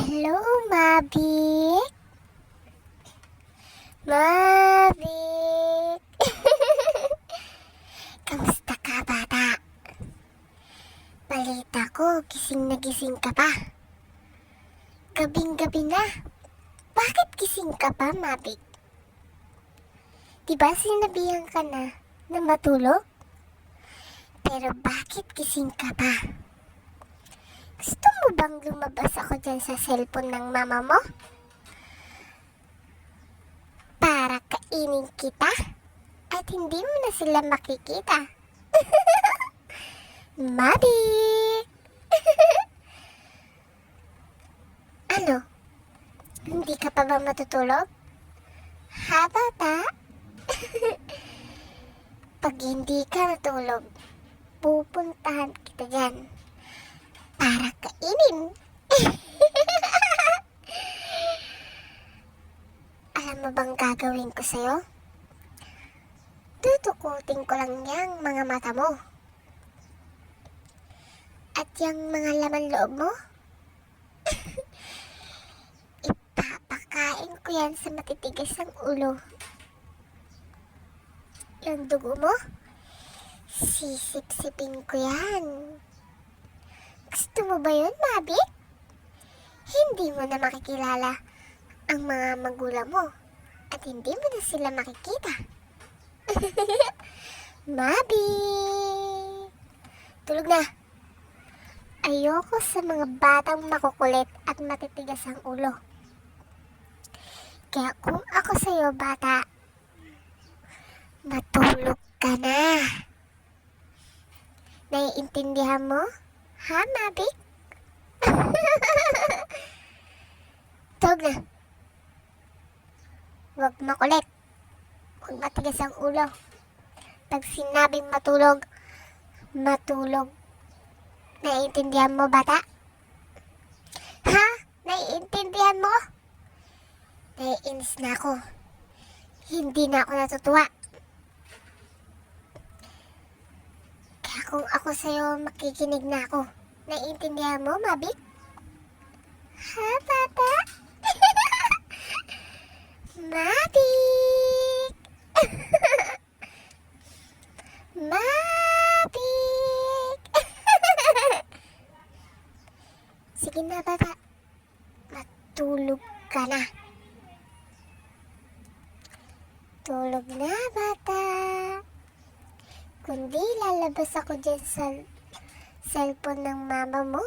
Hello, Mabik. Mabik. Kamusta ka, bata? Balita ko, gising na gising ka pa. Gabing-gabi na. Bakit gising ka pa, Mabik? Diba sinabihan ka na matulog? Pero bakit gising ka pa? Gusto mo bang lumabas ako dyan sa cellphone ng mama mo? Para kainin kita? At hindi mo na sila makikita. Mabik! Ano? Hindi ka pa ba matutulog? Ha, bata? Pag hindi ka natulog, pupuntahan kita dyan para kainin. Alam mo bang gagawin ko sa'yo? Tutukutin ko lang yang mga mata mo. At yung mga laman loob mo. Ipapakain ko yan sa matitigas ng ulo. Yung dugo mo, sisipsipin ko yan. Gusto mo ba yun, Mabik? Hindi mo na makikilala ang mga magulang mo at hindi mo na sila makikita. Mabik! Tulog na. Ayoko sa mga batang makukulit at matitigas ang ulo. Kaya kung ako sa'yo, bata, matulog ka na. Naiintindihan mo? Ha, Mabik? Tulog na. Huwag makulit. Huwag matigas ang ulo. Pag sinabing matulog, matulog. Naiintindihan mo, bata? Ha? Naiintindihan mo? Naiinis na ako. Hindi na ako natutuwa. Kaya kung ako sa'yo, makikinig na ako. Naiintindihan mo, Mabik? Ha, bata? Mabik! Mabik! Sige na, bata. Matulog ka na. Tulog na, bata. Kundi lalabas ako dyan sa cellphone ng mama mo.